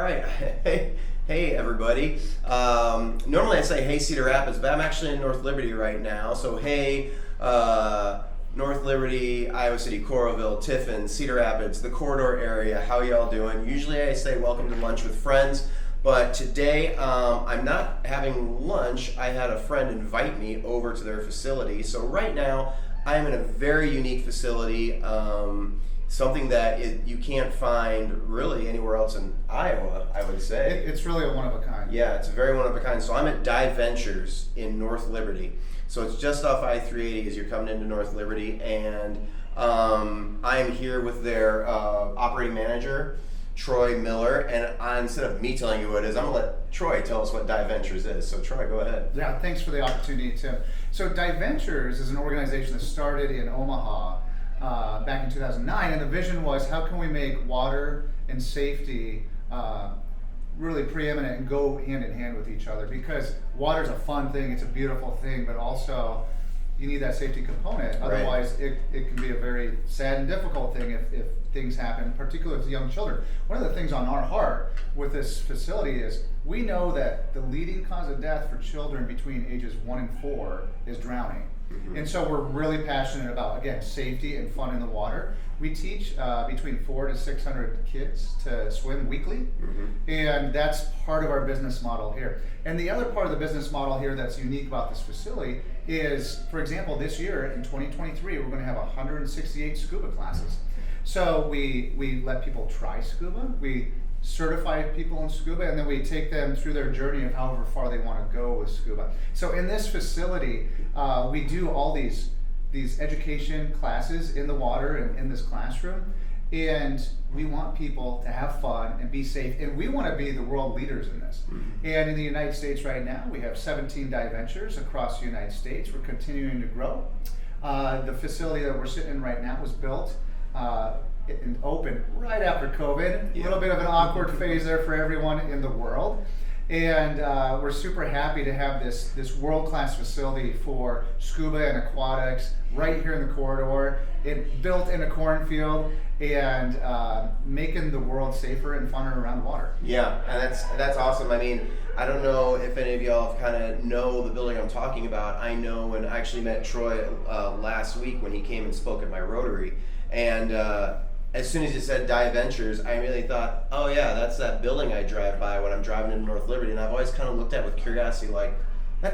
right. Hey, everybody. Normally I say hey Cedar Rapids, but I'm actually in North Liberty right now. So hey, North Liberty, Iowa City, Coralville, Tiffin, Cedar Rapids, the corridor area. How y'all doing? Usually I say welcome to lunch with friends, but today I'm not having lunch. I had a friend invite me over to their facility. So right now I'm in a very unique facility. Something that you can't find really anywhere else in Iowa, I would say. It's really a one of a kind. Yeah, it's a very one of a kind. So I'm at Diventures in North Liberty. So it's just off I-380 as you're coming into North Liberty, and I'm here with their operating manager, Troy Miller, and instead of me telling you what it is, I'm gonna let Troy tell us what Diventures is. So Troy, go ahead. Yeah, thanks for the opportunity, Tim. So Diventures is an organization that started in Omaha back in 2009, and the vision was how can we make water and safety really preeminent and go hand in hand with each other, because water is a fun thing, it's a beautiful thing, but also you need that safety component. Otherwise it can be a very sad and difficult thing if things happen, particularly with young children. One of the things on our heart with this facility is we know that the leading cause of death for children between ages 1 and 4 is drowning. Mm-hmm. And so we're really passionate about, again, safety and fun in the water. We teach between 400 to 600 kids to swim weekly, mm-hmm. and that's part of our business model here. And the other part of the business model here that's unique about this facility is, for example, this year in 2023, we're going to have 168 scuba classes. So we let people try scuba, we certify people in scuba, and then we take them through their journey of however far they want to go with scuba. So in this facility, we do all these education classes in the water and in this classroom, and we want people to have fun and be safe, and we want to be the world leaders in this. Mm-hmm. And in the United States right now, we have 17 Diventures across the United States. We're continuing to grow. The facility that we're sitting in right now was built and opened right after COVID. A little bit of an awkward phase there for everyone in the world. And we're super happy to have this world-class facility for scuba and aquatics right here in the corridor. It built in a cornfield and making the world safer and funner around water. Yeah, and that's awesome. I mean, I don't know if any of y'all kind of know the building I'm talking about. I know when I actually met Troy last week when he came and spoke at my Rotary, and as soon as you said Diventures, I immediately thought, oh yeah, that's that building I drive by when I'm driving into North Liberty, and I've always kind of looked at with curiosity, like, I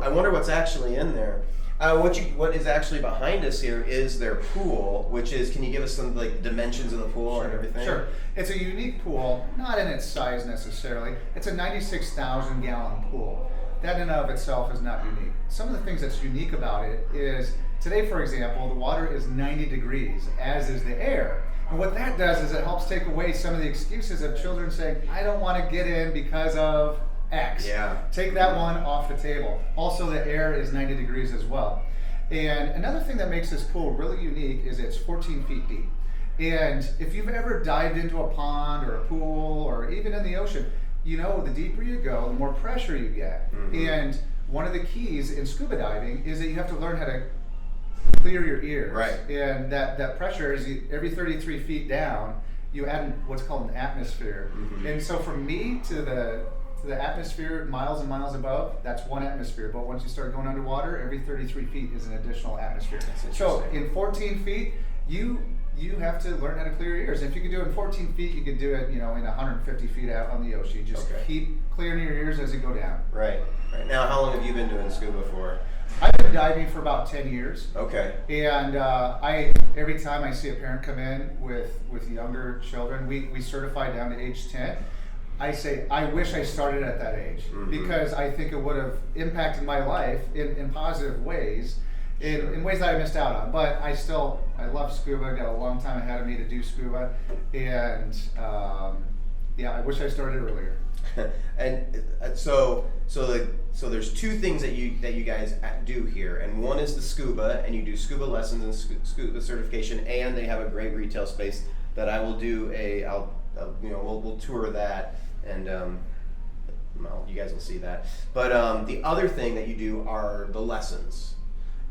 wonder what's actually in there. What is actually behind us here is their pool, which is, can you give us some like dimensions of the pool and everything? Sure. It's a unique pool, not in its size necessarily. It's a 96,000 gallon pool. That in and of itself is not unique. Some of the things that's unique about it is, today for example, the water is 90 degrees, as is the air. And what that does is it helps take away some of the excuses of children saying, I don't want to get in because of X. Yeah. Take that one off the table. Also, the air is 90 degrees as well. And another thing that makes this pool really unique is it's 14 feet deep. And if you've ever dived into a pond or a pool or even in the ocean, you know the deeper you go, the more pressure you get. Mm-hmm. And one of the keys in scuba diving is that you have to learn how to clear your ears. Right. And that pressure is every 33 feet down, you add what's called an atmosphere. Mm-hmm. And so from me to the atmosphere miles and miles above, that's one atmosphere. But once you start going underwater, every 33 feet is an additional atmosphere. So in 14 feet, you have to learn how to clear your ears. If you could do it in 14 feet, you could do it, in 150 feet out on the ocean. You just keep clearing your ears as you go down. Right. Now, how long have you been doing scuba for? I've been diving for about 10 years. Okay. And every time I see a parent come in with younger children, we certify down to age 10. I say, I wish I started at that age, mm-hmm. because I think it would have impacted my life in positive ways, in ways that I missed out on. But I love scuba. I got a long time ahead of me to do scuba. And I wish I started earlier. And so there's two things that you guys do here, and one is the scuba, and you do scuba lessons and scuba certification, and they have a great retail space that I will do we'll tour that, and you guys will see that. But the other thing that you do are the lessons,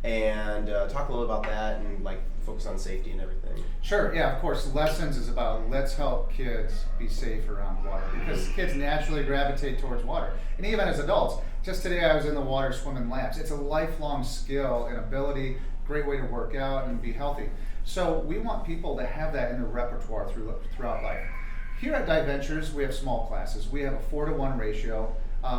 and talk a little about that and like focus on safety and everything. Sure, yeah, of course. Lessons is about let's help kids be safe around water because kids naturally gravitate towards water. And even as adults, just today I was in the water swimming laps. It's a lifelong skill and ability, great way to work out and be healthy. So we want people to have that in their repertoire throughout life. Here at Diventures, we have small classes. We have a 4-to-1 ratio.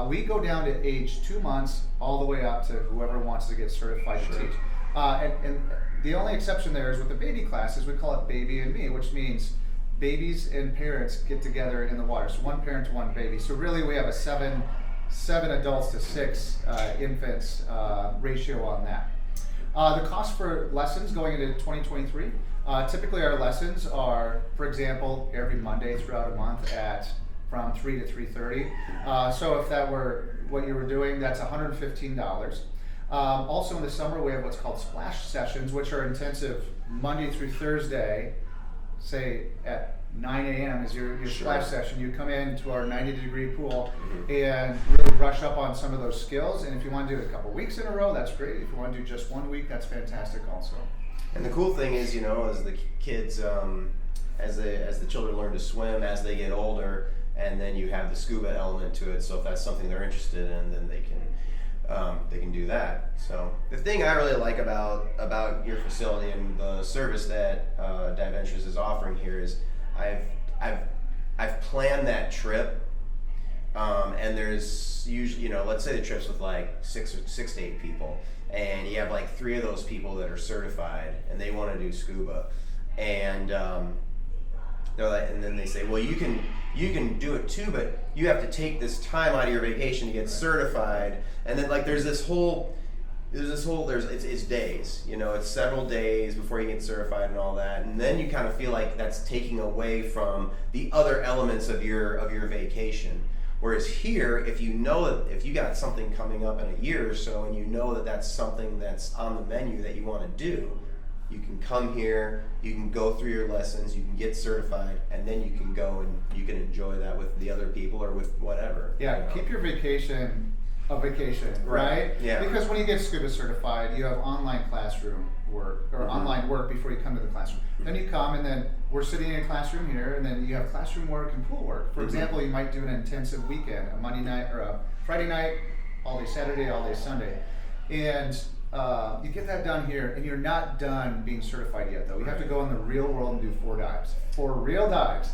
We go down to age 2 months all the way up to whoever wants to get certified to teach. And the only exception there is with the baby classes, we call it baby and me, which means babies and parents get together in the water. So 1 parent to 1 baby. So really we have a seven adults to 6 infants ratio on that. The cost for lessons going into 2023, typically our lessons are, for example, every Monday throughout a month from 3 to 3:30. So if that were what you were doing, that's $115. Also in the summer, we have what's called splash sessions, which are intensive Monday through Thursday, say at 9 a.m. is your splash session. You come into our 90-degree pool and really brush up on some of those skills. And if you want to do it a couple weeks in a row, that's great. If you want to do just 1 week, that's fantastic also. And the cool thing is, as the kids, as the children learn to swim, as they get older, and then you have the scuba element to it. So if that's something they're interested in, then they can do that. So the thing I really like about your facility and the service that Diventures is offering here is I've planned that trip, and there's usually let's say the trip's with like 6 to 8 people, and you have like 3 of those people that are certified and they want to do scuba, and they're like, and then they say, well, you can do it too, but you have to take this time out of your vacation to get certified, and then like there's it's days, it's several days before you get certified and all that, and then you kind of feel like that's taking away from the other elements of your vacation. Whereas here, if you got something coming up in a year or so, and that's something that's on the menu that you want to do, you can come here, you can go through your lessons, you can get certified, and then you can go and you can enjoy that with the other people or with whatever. Yeah, keep your vacation a vacation, right? Yeah. Because when you get scuba certified, you have online classroom work or online work before you come to the classroom. Then you come, and then we're sitting in a classroom here, and then you have classroom work and pool work. For example, you might do an intensive weekend, a Monday night or a Friday night, all day Saturday, all day Sunday, and you get that done here, and you're not done being certified yet, though. You have to go in the real world and do 4 real dives,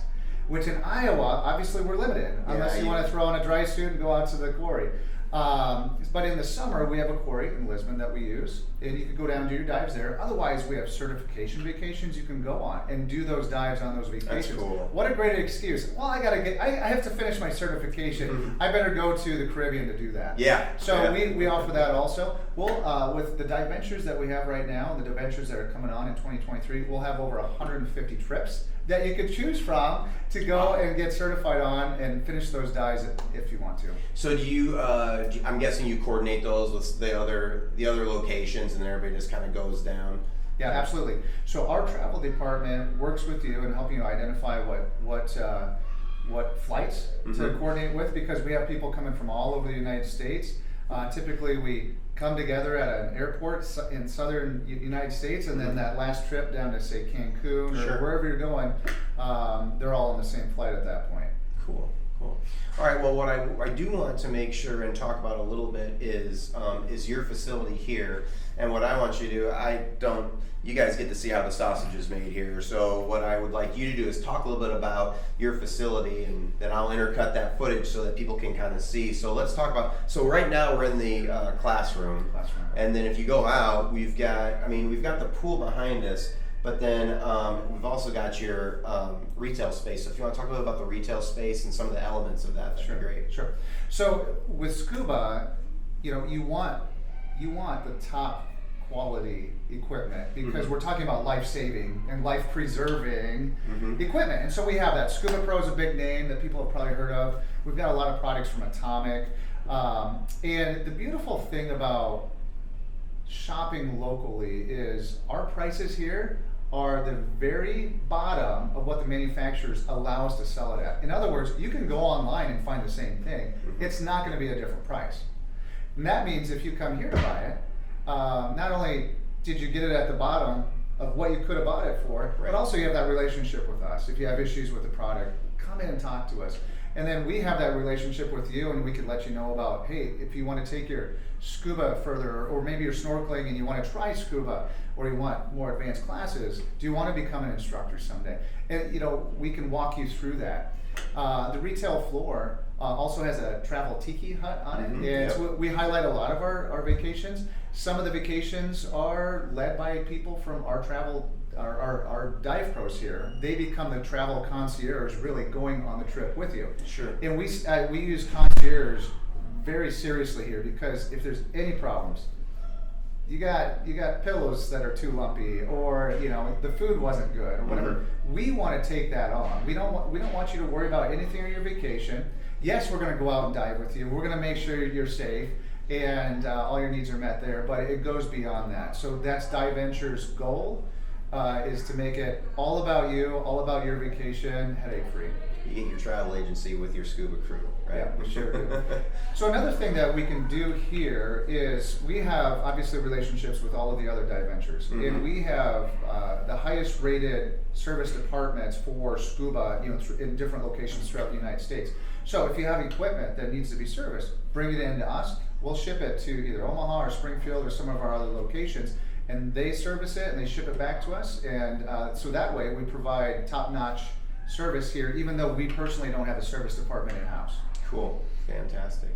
which in Iowa, obviously we're limited, unless you want to throw on a dry suit and go out to the quarry. But in the summer, we have a quarry in Lisbon that we use, and you can go down and do your dives there. Otherwise, we have certification vacations you can go on and do those dives on those vacations. That's cool. What a great excuse. Well, I have to finish my certification. I better go to the Caribbean to do that. Yeah. So we offer that also. We'll, with the Diventures that we have right now, and the Diventures that are coming on in 2023, we'll have over 150 trips that you could choose from to go and get certified on and finish those dives if you want to. So do you? I'm guessing you coordinate those with the other locations, and everybody just kind of goes down. Yeah, absolutely. So our travel department works with you in helping you identify what flights to coordinate with, because we have people coming from all over the United States. Typically, we come together at an airport in southern United States, and then that last trip down to, say, Cancun or wherever you're going, they're all on the same flight at that point. Cool. All right, well, what I do want to make sure and talk about a little bit is your facility here. And what I want you to do, you guys get to see how the sausage is made here. So what I would like you to do is talk a little bit about your facility, and then I'll intercut that footage so that people can kind of see. So let's talk about, so right now we're in the classroom. And then if you go out, we've got the pool behind us, but then we've also got your retail space. So if you want to talk a little about the retail space and some of the elements of that, that'd be great. Sure. So with Scuba, you want the top quality equipment, because we're talking about life-saving and life-preserving equipment. And so we have that. Scuba Pro is a big name that people have probably heard of. We've got a lot of products from Atomic. And the beautiful thing about shopping locally is our prices here are the very bottom of what the manufacturers allow us to sell it at. In other words, you can go online and find the same thing. It's not going to be a different price. And that means if you come here to buy it, not only did you get it at the bottom of what you could have bought it for, Right. but also you have that relationship with us. If you have issues with the product, come in and talk to us. And then we have that relationship with you, and we can let you know about, hey, if you want to take your scuba further, or maybe you're snorkeling and you want to try scuba, or you want more advanced classes, do you want to become an instructor someday? And we can walk you through that. The retail floor also has a travel tiki hut on it, and so we highlight a lot of our vacations. Some of the vacations are led by people from our travel, our dive pros here. They become the travel concierge, really going on the trip with you. Sure. And we use concierge very seriously here, because if there's any problems, you got pillows that are too lumpy, or the food wasn't good, or whatever. We want to take that on. We don't want you to worry about anything on your vacation. Yes, we're going to go out and dive with you. We're going to make sure you're safe and all your needs are met there. But it goes beyond that. So that's Diventures' goal, is to make it all about you, all about your vacation, headache-free. You get your travel agency with your scuba crew, right? Yeah, we sure do. So another thing that we can do here is we have obviously relationships with all of the other Diventures, and we have the highest rated service departments for scuba, in different locations throughout the United States. So if you have equipment that needs to be serviced, bring it in to us. We'll ship it to either Omaha or Springfield or some of our other locations, and they service it and they ship it back to us. And so that way we provide top-notch service here, even though we personally don't have a service department in-house. Cool, fantastic,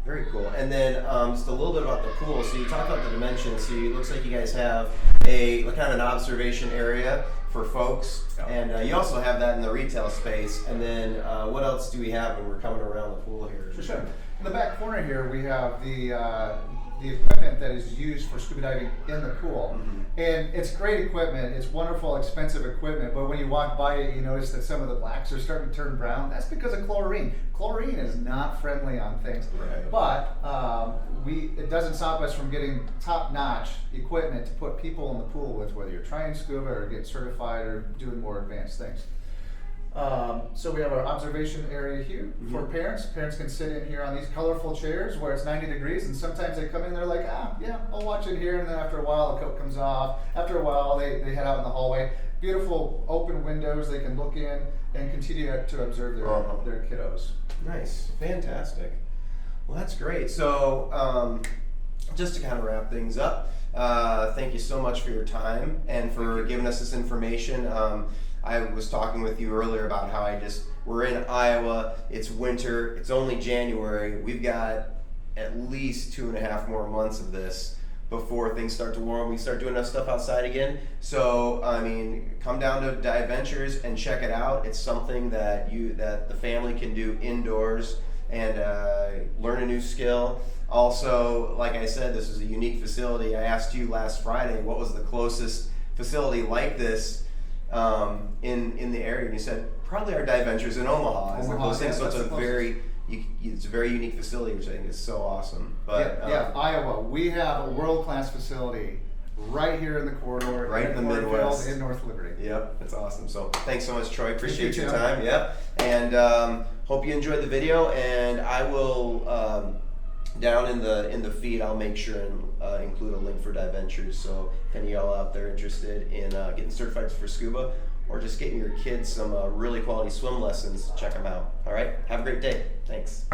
very cool. And then just a little bit about the pool. So you talked about the dimensions. So it looks like you guys have a kind of an observation area for folks, and you also have that in the retail space. And then what else do we have when we're coming around the pool here? For sure. In the back corner here, we have the equipment that is used for scuba diving in the pool. And it's great equipment, it's wonderful, expensive equipment, but when you walk by it, you notice that some of the blacks are starting to turn brown. That's because of chlorine. Chlorine is not friendly on things. Right. But it doesn't stop us from getting top-notch equipment to put people in the pool with, whether you're trying scuba or getting certified or doing more advanced things. So we have our observation area here for parents. Parents can sit in here on these colorful chairs where it's 90 degrees, and sometimes they come in, they're like, yeah, I'll watch it here, and then after a while the coat comes off. After a while they head out in the hallway. Beautiful open windows, they can look in and continue to observe their kiddos. Nice, fantastic. Well, that's great. So just to kind of wrap things up, thank you so much for your time and for giving us this information. I was talking with you earlier about how we're in Iowa, it's winter, it's only January, we've got at least 2.5 more months of this before things start to warm, we start doing enough stuff outside again. So, come down to Diventures and check it out. It's something that the family can do indoors and learn a new skill. Also, like I said, this is a unique facility. I asked you last Friday what was the closest facility like this in the area, and you said probably our Diventures in Omaha is the closest thing. So it's a very unique facility, which I think is so awesome. But Iowa, we have a world-class facility right here in the corridor, right in the Midwest, in North Liberty. Yep, that's awesome. So thanks so much, Troy. Appreciate your Tim. time. Yep, and hope you enjoyed the video. And I will down in the feed, I'll make sure and include a link for Diventures. So if any of y'all out there interested in getting certified for scuba or just getting your kids some really quality swim lessons, check them out. All right, have a great day. Thanks.